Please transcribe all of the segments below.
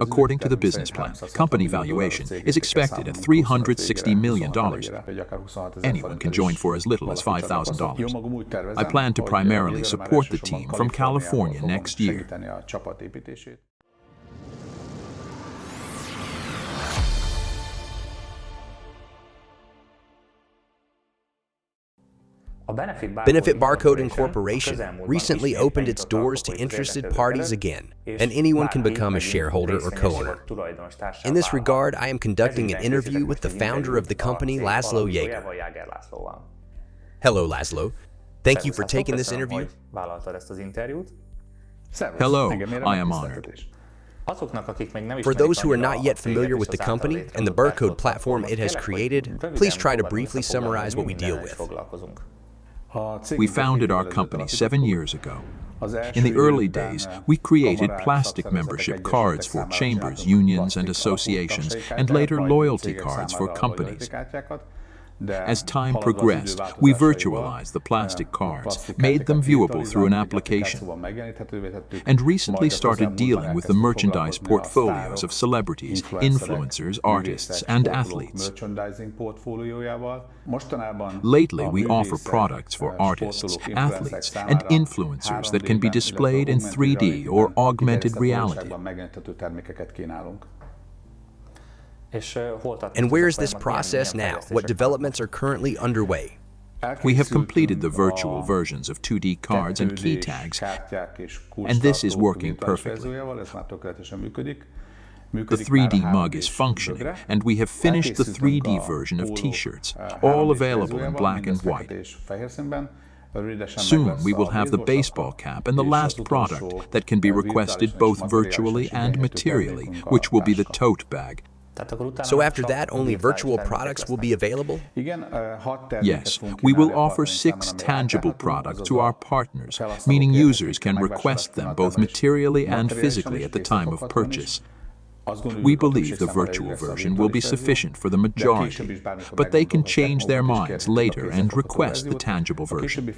According to the business plan, company valuation is expected at $360 million. Anyone can join for as little as $5,000. I plan to primarily support the team from California next year. Benefit Bercode Incorporation recently opened its doors to interested parties again, and anyone can become a shareholder or co-owner. In this regard, I am conducting an interview with the founder of the company, Laszlo Jaeger. Hello, Laszlo. Thank you for taking this interview. Hello, I am honored. For those who are not yet familiar with the company and the Bercode platform it has created, please try to briefly summarize what we deal with. We founded our company 7 years ago. In the early days, we created plastic membership cards for chambers, unions, and associations, and later loyalty cards for companies. As time progressed, we virtualized the plastic cards, made them viewable through an application, and recently started dealing with the merchandise portfolios of celebrities, influencers, artists, and athletes. Lately, we offer products for artists, athletes, and influencers that can be displayed in 3D or augmented reality. And where is this process now? What developments are currently underway? We have completed the virtual versions of 2D cards and key tags, and this is working perfectly. The 3D mug is functioning, and we have finished the 3D version of T-shirts, all available in black and white. Soon we will have the baseball cap and the last product that can be requested both virtually and materially, which will be the tote bag. So after that, only virtual products will be available? Yes, we will offer 6 tangible products to our partners, meaning users can request them both materially and physically at the time of purchase. We believe the virtual version will be sufficient for the majority, but they can change their minds later and request the tangible version.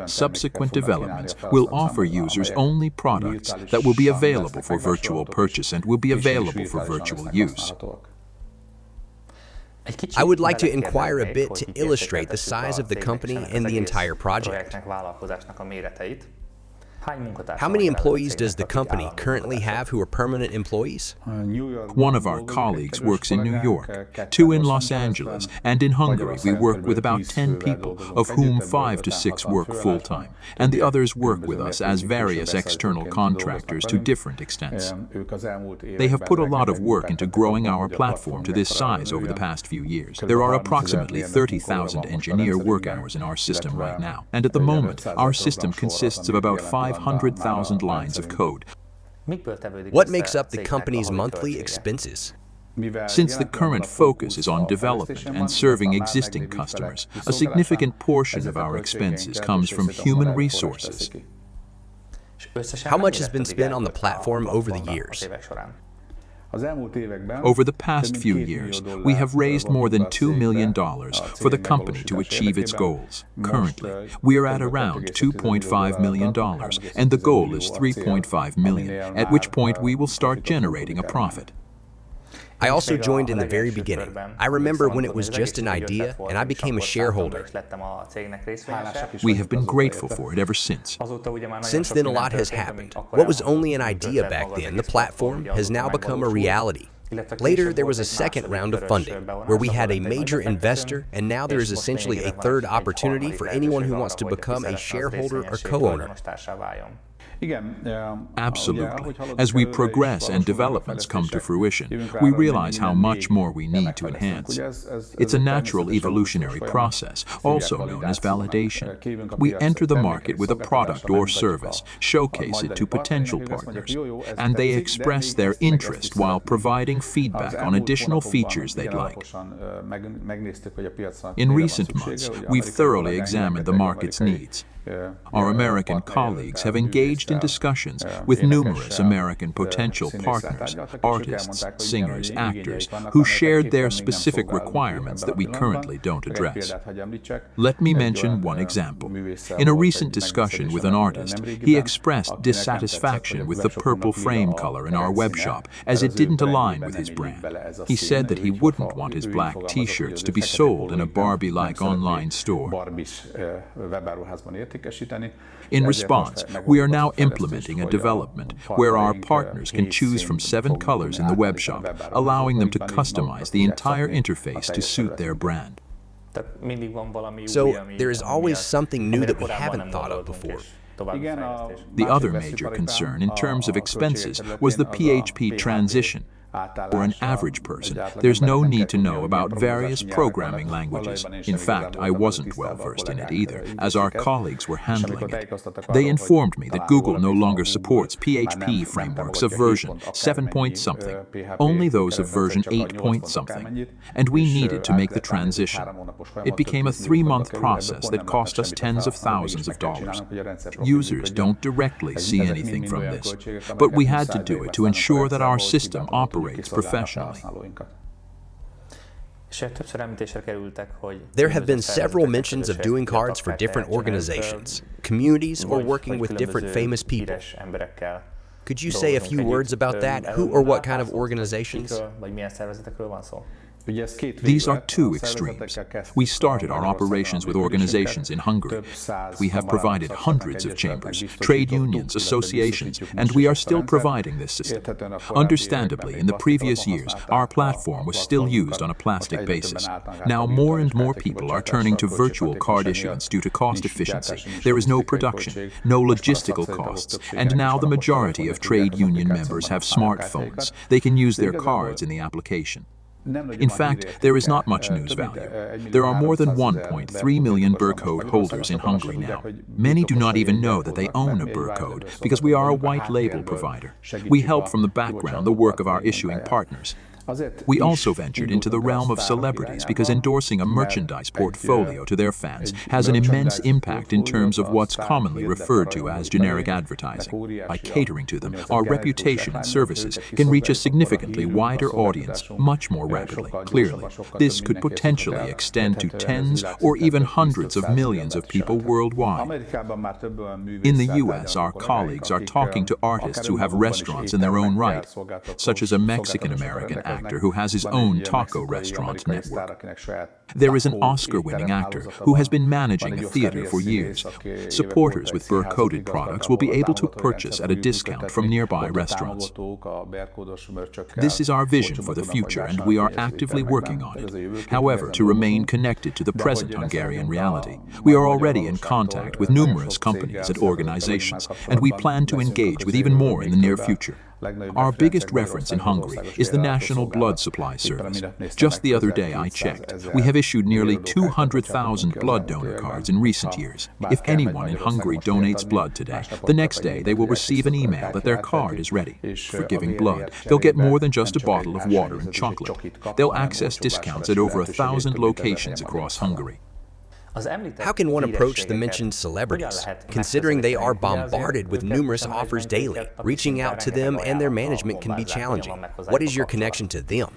Subsequent developments will offer users only products that will be available for virtual purchase and will be available for virtual use. I would like to inquire a bit to illustrate the size of the company and the entire project. How many employees does the company currently have who are permanent employees? One of our colleagues works in New York, 2 in Los Angeles, and in Hungary we work with about 10 people, of whom 5 to 6 work full-time, and the others work with us as various external contractors to different extents. They have put a lot of work into growing our platform to this size over the past few years. There are approximately 30,000 engineer work hours in our system right now, and at the moment our system consists of about 500,000 lines of code. What makes up the company's monthly expenses? Since the current focus is on development and serving existing customers, a significant portion of our expenses comes from human resources. How much has been spent on the platform over the years? Over the past few years, we have raised more than $2 million for the company to achieve its goals. Currently, we are at around $2.5 million, and the goal is $3.5 million, at which point we will start generating a profit. I also joined in the very beginning. I remember when it was just an idea, and I became a shareholder. We have been grateful for it ever since. Since then, a lot has happened. What was only an idea back then, the platform, has now become a reality. Later, there was a second round of funding, where we had a major investor, and now there is essentially a third opportunity for anyone who wants to become a shareholder or co-owner. Absolutely. As we progress and developments come to fruition, we realize how much more we need to enhance. It's a natural evolutionary process, also known as validation. We enter the market with a product or service, showcase it to potential partners, and they express their interest while providing feedback on additional features they'd like. In recent months, we've thoroughly examined the market's needs. Our American colleagues have engaged in discussions with numerous American potential partners, artists, singers, actors, who shared their specific requirements that we currently don't address. Let me mention one example. In a recent discussion with an artist, he expressed dissatisfaction with the purple frame color in our web shop as it didn't align with his brand. He said that he wouldn't want his black t-shirts to be sold in a Barbie-like online store. In response, we are now implementing a development where our partners can choose from 7 colors in the web shop, allowing them to customize the entire interface to suit their brand. So there is always something new that we haven't thought of before. The other major concern in terms of expenses was the PHP transition. For an average person, there's no need to know about various programming languages. In fact, I wasn't well versed in it either, as our colleagues were handling it. They informed me that Google no longer supports PHP frameworks of version 7 point something, only those of version 8 point something, and we needed to make the transition. It became a 3-month process that cost us tens of thousands of dollars. Users don't directly see anything from this, but we had to do it to ensure that our system operates professionally. There have been several mentions of doing cards for different organizations, communities, or working with different famous people. Could you say a few words about that? Who or what kind of organizations? These are 2 extremes. We started our operations with organizations in Hungary. We have provided hundreds of chambers, trade unions, associations, and we are still providing this system. Understandably, in the previous years, our platform was still used on a plastic basis. Now more and more people are turning to virtual card issuance due to cost efficiency. There is no production, no logistical costs, and now the majority of trade union members have smartphones. They can use their cards in the application. In fact, there is not much news value. There are more than 1.3 million Bercode holders in Hungary now. Many do not even know that they own a Bercode because we are a white label provider. We help from the background the work of our issuing partners. We also ventured into the realm of celebrities because endorsing a merchandise portfolio to their fans has an immense impact in terms of what's commonly referred to as generic advertising. By catering to them, our reputation and services can reach a significantly wider audience much more rapidly. Clearly, this could potentially extend to tens or even hundreds of millions of people worldwide. In the US, our colleagues are talking to artists who have restaurants in their own right, such as a Mexican-American actor who has his own taco restaurant network. There is an Oscar-winning actor who has been managing a theater for years. Supporters with Bercoded products will be able to purchase at a discount from nearby restaurants. This is our vision for the future, and we are actively working on it. However, to remain connected to the present Hungarian reality, we are already in contact with numerous companies and organizations, and we plan to engage with even more in the near future. Our biggest reference in Hungary is the National Blood Supply Service. Just the other day I checked. We have issued nearly 200,000 blood donor cards in recent years. If anyone in Hungary donates blood today, the next day they will receive an email that their card is ready. For giving blood, they'll get more than just a bottle of water and chocolate. They'll access discounts at over 1,000 locations across Hungary. How can one approach the mentioned celebrities, considering they are bombarded with numerous offers daily? Reaching out to them and their management can be challenging. What is your connection to them?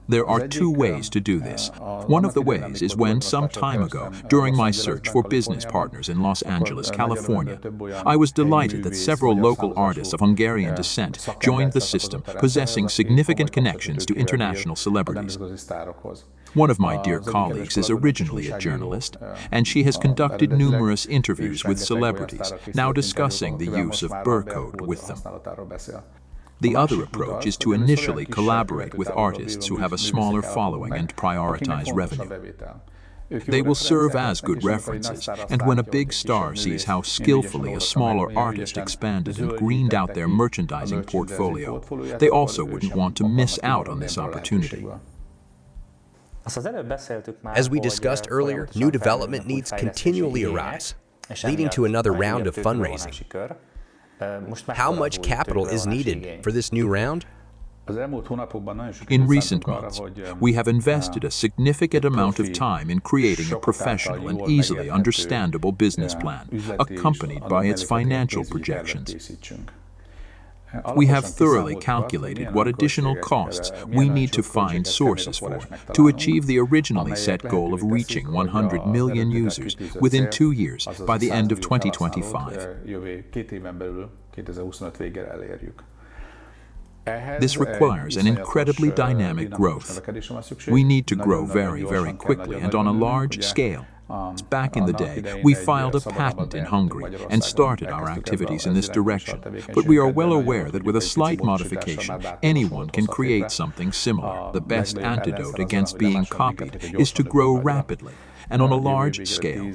There are 2 ways to do this. One of the ways is when, some time ago, during my search for business partners in Los Angeles, California, I was delighted that several local artists of Hungarian descent joined the system, possessing significant connections to international celebrities. One of my dear colleagues is originally a journalist, and she has conducted numerous interviews with celebrities, now discussing the use of Bercode with them. The other approach is to initially collaborate with artists who have a smaller following and prioritize revenue. They will serve as good references, and when a big star sees how skillfully a smaller artist expanded and greened out their merchandising portfolio, they also wouldn't want to miss out on this opportunity. As we discussed earlier, new development needs continually arise, leading to another round of fundraising. How much capital is needed for this new round? In recent months, we have invested a significant amount of time in creating a professional and easily understandable business plan, accompanied by its financial projections. We have thoroughly calculated what additional costs we need to find sources for to achieve the originally set goal of reaching 100 million users within 2 years by the end of 2025. This requires an incredibly dynamic growth. We need to grow very, very quickly and on a large scale. Back in the day, we filed a patent in Hungary and started our activities in this direction, but we are well aware that with a slight modification, anyone can create something similar. The best antidote against being copied is to grow rapidly and on a large scale.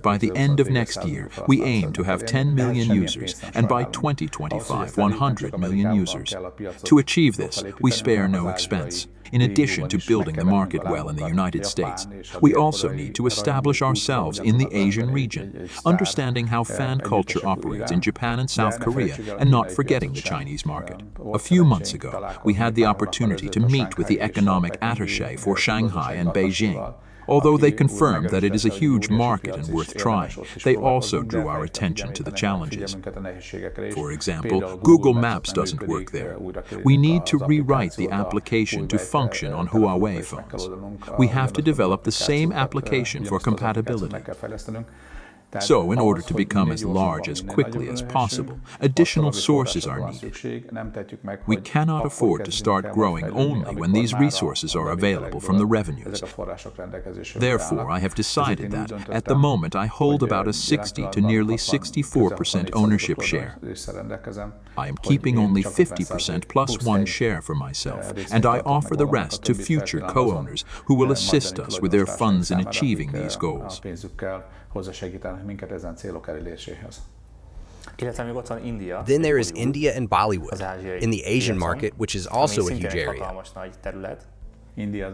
By the end of next year, we aim to have 10 million users, and by 2025, 100 million users. To achieve this, we spare no expense. In addition to building the market well in the United States, we also need to establish ourselves in the Asian region, understanding how fan culture operates in Japan and South Korea, and not forgetting the Chinese market. A few months ago, we had the opportunity to meet with the economic attaché for Shanghai and Beijing. Although they confirmed that it is a huge market and worth trying, they also drew our attention to the challenges. For example, Google Maps doesn't work there. We need to rewrite the application to function on Huawei phones. We have to develop the same application for compatibility. So, in order to become as large as quickly as possible, additional sources are needed. We cannot afford to start growing only when these resources are available from the revenues. Therefore, I have decided that, at the moment, I hold about a 60 to nearly 64% ownership share. I am keeping only 50% plus 1 share for myself, and I offer the rest to future co-owners who will assist us with their funds in achieving these goals. Then there is India and Bollywood, in the Asian market, which is also a huge area. India,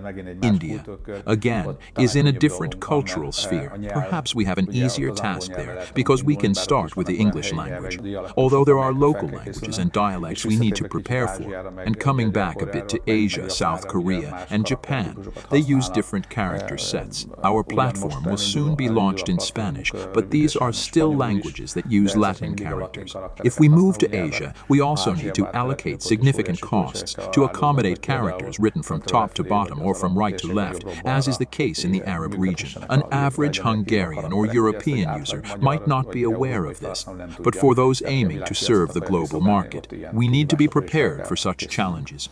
again, is in a different cultural sphere. Perhaps we have an easier task there because we can start with the English language, although there are local languages and dialects we need to prepare for. And coming back a bit to Asia, South Korea, and Japan, they use different character sets. Our platform will soon be launched in Spanish, but these are still languages that use Latin characters. If we move to Asia, we also need to allocate significant costs to accommodate characters written from top to bottom or from right to left, as is the case in the Arab region. An average Hungarian or European user might not be aware of this, but for those aiming to serve the global market, we need to be prepared for such challenges.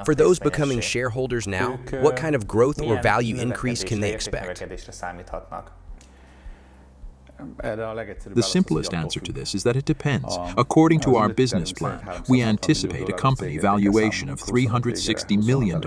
For those becoming shareholders now, what kind of growth or value increase can they expect? The simplest answer to this is that it depends. According to our business plan, we anticipate a company valuation of $360 million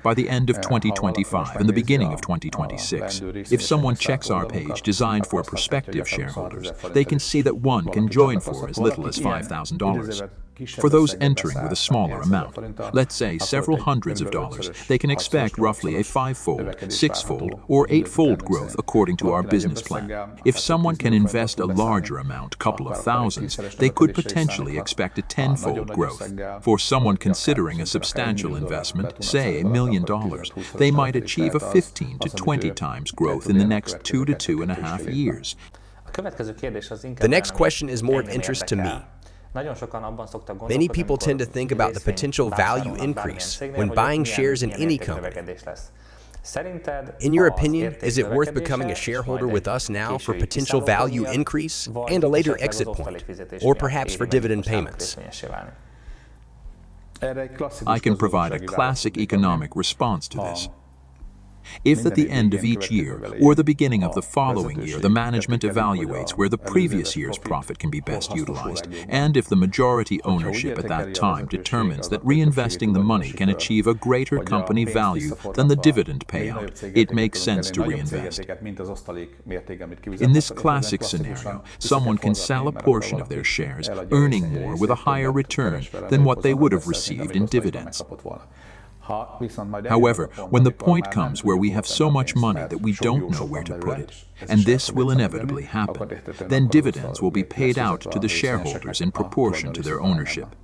by the end of 2025 and the beginning of 2026. If someone checks our page designed for prospective shareholders, they can see that one can join for as little as $5,000. For those entering with a smaller amount, let's say several hundreds of dollars, they can expect roughly a 5-fold, 6-fold, or 8-fold growth according to our business plan. If someone can invest a larger amount, couple of thousands, they could potentially expect a 10-fold growth. For someone considering a substantial investment, say $1 million, they might achieve a 15 to 20 times growth in the next 2 to 2.5 years. The next question is more of interest to me. Many people tend to think about the potential value increase when buying shares in any company. In your opinion, is it worth becoming a shareholder with us now for potential value increase and a later exit point, or perhaps for dividend payments? I can provide a classic economic response to this. If at the end of each year or the beginning of the following year the management evaluates where the previous year's profit can be best utilized, and if the majority ownership at that time determines that reinvesting the money can achieve a greater company value than the dividend payout, it makes sense to reinvest. In this classic scenario, someone can sell a portion of their shares, earning more with a higher return than what they would have received in dividends. However, when the point comes where we have so much money that we don't know where to put it, and this will inevitably happen, then dividends will be paid out to the shareholders in proportion to their ownership.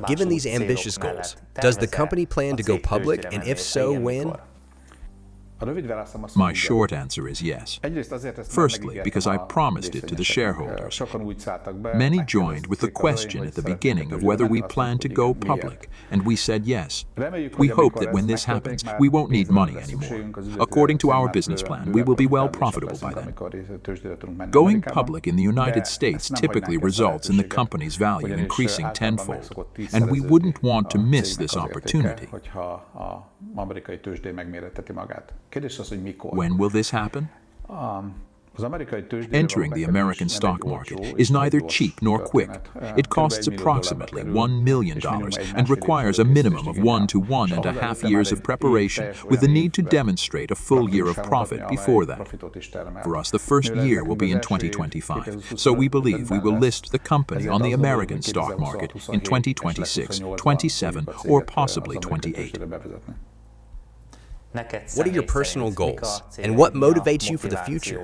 Given these ambitious goals, does the company plan to go public, and if so, when? My short answer is yes. Firstly, because I promised it to the shareholders. Many joined with the question at the beginning of whether we plan to go public, and we said yes. We hope that when this happens, we won't need money anymore. According to our business plan, we will be well profitable by then. Going public in the United States typically results in the company's value increasing tenfold, and we wouldn't want to miss this opportunity. When will this happen? Entering the American stock market is neither cheap nor quick. It costs approximately $1 million and requires a minimum of 1 to 1.5 years of preparation, with the need to demonstrate a full year of profit before that. For us, the first year will be in 2025, so we believe we will list the company on the American stock market in 2026, 27, or possibly 28. What are your personal goals, and what motivates you for the future?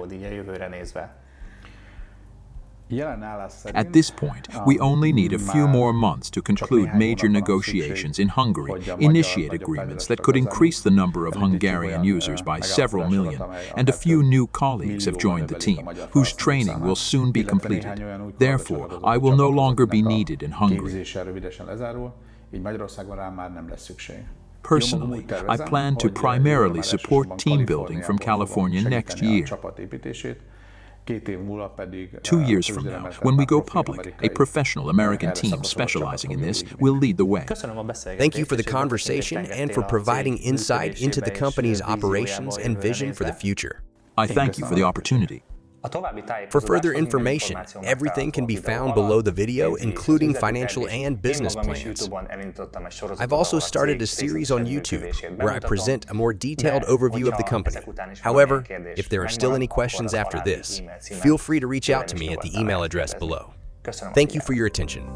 At this point, we only need a few more months to conclude major negotiations in Hungary, initiate agreements that could increase the number of Hungarian users by several million, and a few new colleagues have joined the team, whose training will soon be completed. Therefore, I will no longer be needed in Hungary. Personally, I plan to primarily support team building from California next year. 2 years from now, when we go public, a professional American team specializing in this will lead the way. Thank you for the conversation and for providing insight into the company's operations and vision for the future. I thank you for the opportunity. For further information, everything can be found below the video, including financial and business plans. I've also started a series on YouTube where I present a more detailed overview of the company. However, if there are still any questions after this, feel free to reach out to me at the email address below. Thank you for your attention.